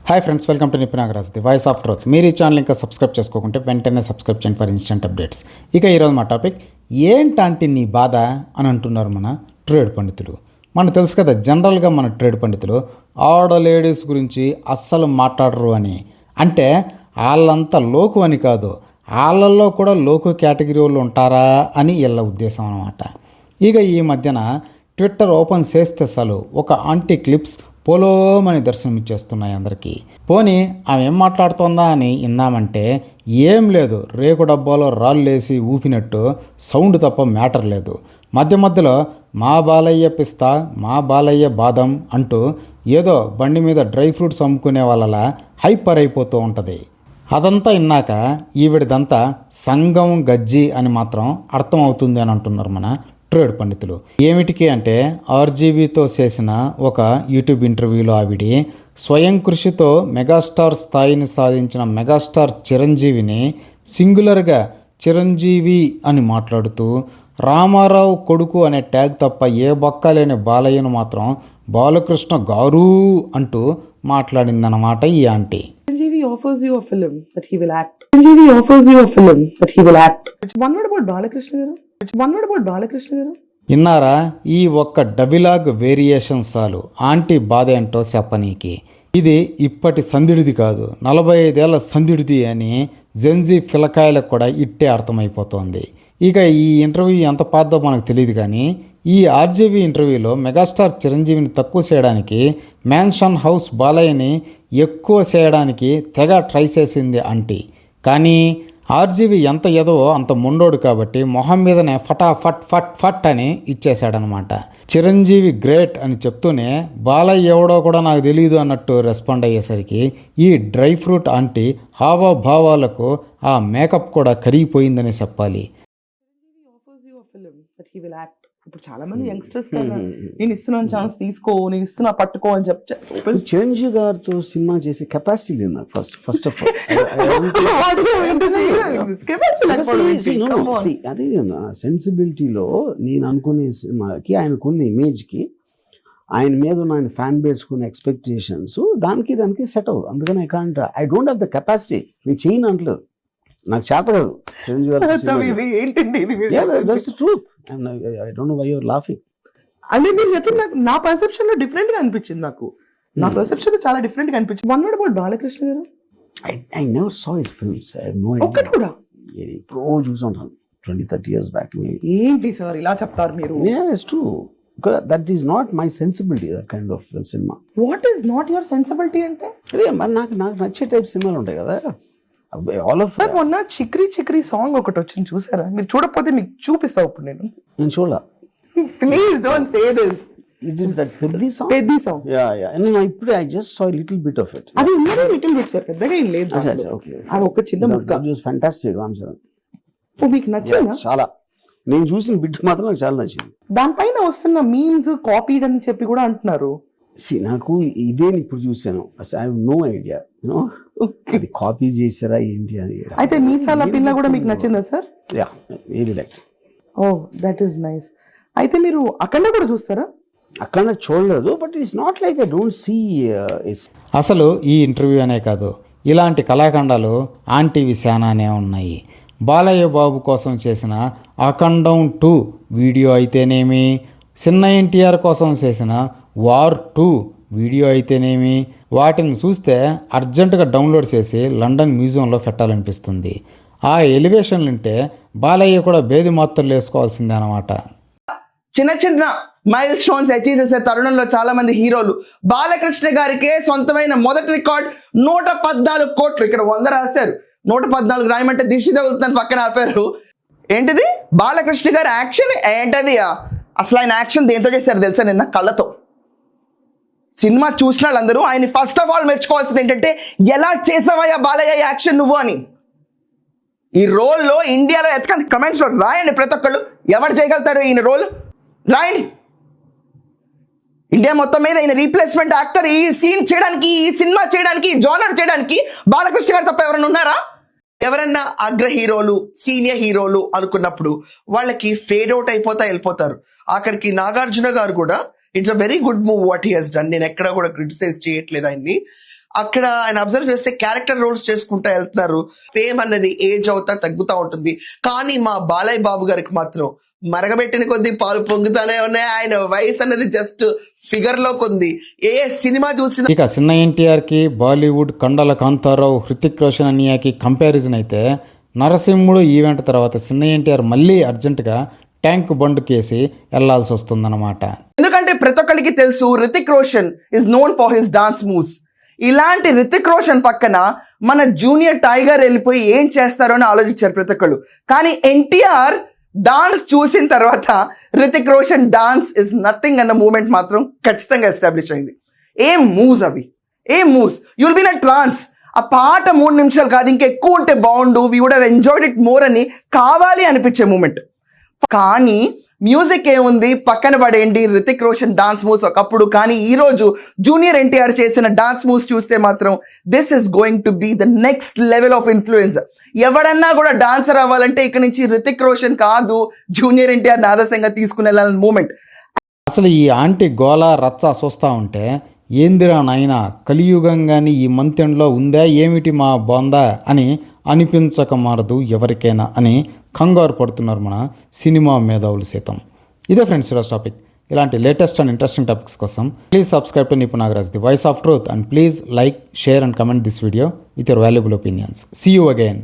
Hi friends, welcome to Nipun Nagaraj, the voice of truth. మీరు ఈ channel ఇంకా సబ్స్క్రైబ్ చేసుకోకుంటే వెంటనే సబ్స్క్రైబ్ చేయండి ఫర్ ఇన్స్టెంట్ అప్డేట్స్. ఇక ఈరోజు మా టాపిక్ ఏంటంటే నీ బాధ అని అంటున్నారు మన ట్రేడ్ పండితులు. మనకు తెలుసు కదా, జనరల్గా మన ట్రేడ్ పండితులు ఆడ లేడీస్ గురించి అస్సలు మాట్లాడరు అని. అంటే వాళ్ళంతా లోకు అని కాదు, వాళ్ళల్లో కూడా లోకు కేటగిరీ వాళ్ళు ఉంటారా అని వీళ్ళ ఉద్దేశం అన్నమాట. ఇక ఈ మధ్యన ట్విట్టర్ ఓపెన్ చేస్తే చాలు ఒక ఆంటీ క్లిప్స్ పొలోమని దర్శనమిచ్చేస్తున్నాయి అందరికీ. పోనీ ఆమె ఏం మాట్లాడుతోందా అని ఇందామంటే ఏం లేదు, రేకు డబ్బాలో రాళ్ళేసి ఊపినట్టు సౌండ్ తప్ప మ్యాటర్ లేదు. మధ్య మధ్యలో మా బాలయ్య పిస్తా, మా బాలయ్య బాదం అంటూ ఏదో బండి మీద డ్రై ఫ్రూట్స్ అమ్ముకునే వాళ్ళలా హైపర్ అయిపోతూ ఉంటుంది. అదంతా విన్నాక ఈవిడదంతా సంఘం గజ్జి అని మాత్రం అర్థం అవుతుంది అని అంటున్నారు మన ట్రేడ్ పండితులు. ఏమిటికి అంటే ఆర్జీవీతో చేసిన ఒక యూట్యూబ్ ఇంటర్వ్యూలో ఆవిడి స్వయం కృషితో మెగాస్టార్ స్థాయిని సాధించిన మెగాస్టార్ చిరంజీవిని సింగులర్గా చిరంజీవి అని మాట్లాడుతూ రామారావు కొడుకు అనే ట్యాగ్ తప్ప ఏ బొక్క లేని బాలయ్యను మాత్రం బాలకృష్ణ గారు అంటూ మాట్లాడిందన్నమాట ఈ aunty. Chiranjeevi offers you a film that he will act. Chiranjeevi offers you a film that he will act. One word about Balakrishna garu. One word about Balakrishna garu. విన్నారా? ఈ ఒక్క డబిలాగ్ వేరియేషన్ చాలు ఆంటీ బాధ ఏంటో చెప్పనీకి. ఇది ఇప్పటి సందిడిది కాదు, 45 ఏళ్ల సందిడిది అని జెన్జీ పిల్లకాయలకు కూడా ఇట్టే అర్థమైపోతోంది. ఇక ఈ ఇంటర్వ్యూ ఎంత పాదో మనకు తెలియదు, కానీ ఈ ఆర్జీవీ ఇంటర్వ్యూలో మెగాస్టార్ చిరంజీవిని తక్కువ చేయడానికి, మ్యాన్షన్ హౌస్ బాలయ్యని ఎక్కువ చేయడానికి తెగ ట్రై చేసింది ఆంటీ. కానీ ఆర్జీవీ ఎంత ఏదో అంత ముండోడు కాబట్టి మొహం మీదనే ఫటాఫట్ ఫట్ ఫట్ అని ఇచ్చేశాడనమాట. చిరంజీవి గ్రేట్ అని చెప్తూనే బాలయ్య ఎవడో కూడా నాకు తెలియదు అన్నట్టు రెస్పాండ్ అయ్యేసరికి ఈ డ్రై ఫ్రూట్ ఆంటీ హావభావాలకు ఆ మేకప్ కూడా కరిగిపోయిందని చెప్పాలి. ఇప్పుడు చాలా మంది యంగ్స్టర్స్ నేను ఇస్తున్నాను ఛాన్స్ తీసుకో, నేను ఇస్తున్నా పట్టుకో అని చెప్తే చిరంజీవి గారితో సినిమా చేసే కెపాసిటీ లేదు నాకు. ఫస్ట్ ఆఫ్ ఆల్ అదే సెన్సిబిలిటీలో నేను అనుకునే సినిమాకి ఆయనకున్న ఇమేజ్కి ఆయన మీద ఉన్న ఆయన ఫ్యాన్ బేస్కున్న ఎక్స్పెక్టేషన్స్ దానికి సెట్ అవ్వదు. అందుకని I don't have the capacity. నేను చేయను అంటలేదు, నాకు చేత కాదు. అంటే మీరు చెప్పింది నాకు నా పర్సెప్షన్ లో డిఫరెంట్ గా అనిపించింది. నా పర్సెప్షన్ లో చాలా డిఫరెంట్ గా అనిపించింది. వన్ వర్డ్ అబౌట్ బాలకృష్ణ గారు. I never saw his films. I have no idea. ఒక్కటి కూడా ఎప్పుడో చూసుంటాను 20-30 years back maybe. ఏంటి సార్ ఇలా చెప్తారు మీరు? Yeah, it's true. That is not my sensibility, that kind of cinema. What is not your sensibility అంటే? అదే మరి నాకు నచ్చే టైప్ సినిమాలు ఉంటాయి కదా. ఆల్ ఆఫ్ మొన్న చిక్రీ చిక్రీ సాంగ్ ఒకటి వచ్చింది, చూసారా? మీరు చూడకపోతే మీకు చూపిస్తా ఇప్పుడు నేను చూడాల. Please don't say this. Is it that Peddi song? Peddi song. Yeah. And then I just saw a little bit of it. అది ఉన్నది లిటిల్ బిట్ సార్, పెద్దగా ఏం లేదు. Okay. అది ఒక చిన్న ముక్క. That was fantastic, Ram Charan. ఓ మీకు నచ్చిందా? చాలా. నేను చూసిన బిట్ మాత్రం నాకు చాలా నచ్చింది. దానిపైన వస్తున్న మీమ్స్ కాపీడ్ అని చెప్పి కూడా అంటున్నారు. నాకు ఇదే ఇప్పుడు చూసాను. I have no idea, you know అది కాపీ చేసారా ఏంటి అని. అయితే మీసాల పిల్ల కూడా మీకు నచ్చిందా sir? Yeah, very like. Oh that is nice. అయితే మీరు అక్కడ కూడా చూస్తారా? అక్కడ చూడలేదు, but it's not like I don't see. అసలు ఈ ఇంటర్వ్యూ అనే కాదు, ఇలాంటి కళాఖండాలు ఆంటీవి శానానే ఉన్నాయి. బాలయ్య బాబు కోసం చేసిన అఖండం 2 వీడియో అయితేనేమి, చిన్న ఎన్టీఆర్ కోసం చేసిన వార్ 2 వీడియో అయితేనేమి, వాటిని చూస్తే అర్జెంటుగా డౌన్లోడ్ చేసి లండన్ మ్యూజియంలో పెట్టాలనిపిస్తుంది. ఆ ఎలివేషన్లు ఉంటే బాలయ్య కూడా బేది మాత్రలు వేసుకోవాల్సిందే అన్నమాట. చిన్న చిన్న మైల్ స్టోన్స్ అచీవ్ చేసే తరుణంలో చాలా మంది హీరోలు, బాలకృష్ణ గారికే సొంతమైన మొదటి రికార్డ్ 114 కోట్లు. ఇక్కడ 100 రాశారు, 114 రాయమంటే దిష్టి తగులుతుందని పక్కన ఆపారు. ఏంటిది బాలకృష్ణ గారి యాక్షన్ ఏంటది? అసలు ఆయన యాక్షన్ దేంతో చేశారు తెలుసా? నిన్న కళ్ళతో. సినిమా చూసిన వాళ్ళందరూ ఆయన ఫస్ట్ ఆఫ్ ఆల్ మెచ్చుకోవాల్సింది ఏంటంటే, ఎలా చేసావయ్యా బాలయ్య యాక్షన్ నువ్వు అని. ఈ రోల్లో ఇండియాలో ఎతకండి, కమెంట్స్ లో రాయండి ప్రతి ఒక్కళ్ళు, ఎవరు చేయగలుగుతారు ఈయన రోల్ రాయండి. ఇండియా మొత్తం మీద ఈయన రీప్లేస్మెంట్ యాక్టర్ ఈ సీన్ చేయడానికి, ఈ సినిమా చేయడానికి, ఈ జోనర్ చేయడానికి బాలకృష్ణ గారు తప్ప ఎవరైనా ఉన్నారా? ఎవరన్నా అగ్ర హీరోలు, సీనియర్ హీరోలు అనుకున్నప్పుడు వాళ్ళకి ఫేడ్ అవుట్ అయిపోతా వెళ్ళిపోతారు. ఆఖరికి నాగార్జున గారు కూడా it's a very good move what he has done. నేను ఎక్కడ కూడా క్రిటిసైజ్ చేయట్లేదు ఆయన్ని. అక్కడ ఆయన అబ్జర్వ్ చేస్తే క్యారెక్టర్ రోల్స్ చేసుకుంటూ వెళ్తున్నారు. ఫేమ్ అనేది ఏజ్ అవుతా తగ్గుతూ ఉంటుంది. కానీ మా బాలయ్య బాబు గారికి మాత్రం మరగబెట్టిన కొద్ది పాలు పొంగుతానే ఉన్నాయి. ఆయన వయసు అనేది జస్ట్ ఫిగర్ లో కొంది. ఏ సినిమా చూసినా ఇక చిన్న ఎన్టీఆర్కి బాలీవుడ్ కండల కాంతారావు, హృతిక్ రోషన్ అన్నయ్యకి కంపారిజన్ అయితే నరసింహుడు ఈవెంట్ తర్వాత చిన్న ఎన్టీఆర్ మళ్ళీ అర్జెంటుగా ట్యాంక్ బండుకేసి వెళ్లాల్సి వస్తుందన్నమాట. ఎందుకంటే ప్రతి ఒక్కరికి తెలుసు Hrithik Roshan is known for his dance moves. ఇలాంటి రితిక్ రోషన్ పక్కన మన జూనియర్ టైగర్ వెళ్ళిపోయి ఏం చేస్తారో అని ఆలోచించారు ప్రతి ఒక్కళ్ళు. కానీ ఎన్టీఆర్ డాన్స్ చూసిన తర్వాత Hrithik Roshan dance is nothing అన్న మూమెంట్ మాత్రం ఖచ్చితంగా ఎస్టాబ్లిష్ అయింది. ఏం మూవ్స్ అవి, ఏం moves. You'll be in a trance. ఆ పాట 3 నిమిషాలు కాదు ఇంకెక్కువ ఉంటే బాగుండు, we would have enjoyed it more అని కావాలి అనిపించే మూమెంట్. కానీ మ్యూజిక్ ఏముంది పక్కన పడేయండి, రితిక్ రోషన్ డాన్స్ మూవ్స్ ఒకప్పుడు. కానీ ఈరోజు జూనియర్ ఎన్టీఆర్ చేసిన డాన్స్ మూవ్స్ చూస్తే మాత్రం this is going to be the next level of influence. ఎవడన్నా కూడా డాన్సర్ అవ్వాలంటే ఇక్కడ నుంచి రితిక్ రోషన్ కాదు జూనియర్ ఎన్టీఆర్ ఆదర్శంగా తీసుకునే మూమెంట్. అసలు ఈ ఆంటీ గోల రచ్చ చూస్తూ ఉంటే ఏందిరా నాయనా కలియుగం కానీ ఈ మంత్యంలో ఉందా ఏమిటి మా బొందా అని అనిపించక మారదు ఎవరికైనా అని కంగారు పడుతున్నారు మన సినిమా మేధావులు సైతం. ఇదే ఫ్రెండ్స్ ఈరోజు టాపిక్. ఇలాంటి లేటెస్ట్ అండ్ ఇంట్రెస్టింగ్ టాపిక్స్ కోసం please subscribe to Nipu Nagaraj, the voice of truth, and please like, share and comment this video with your valuable opinions. See you again.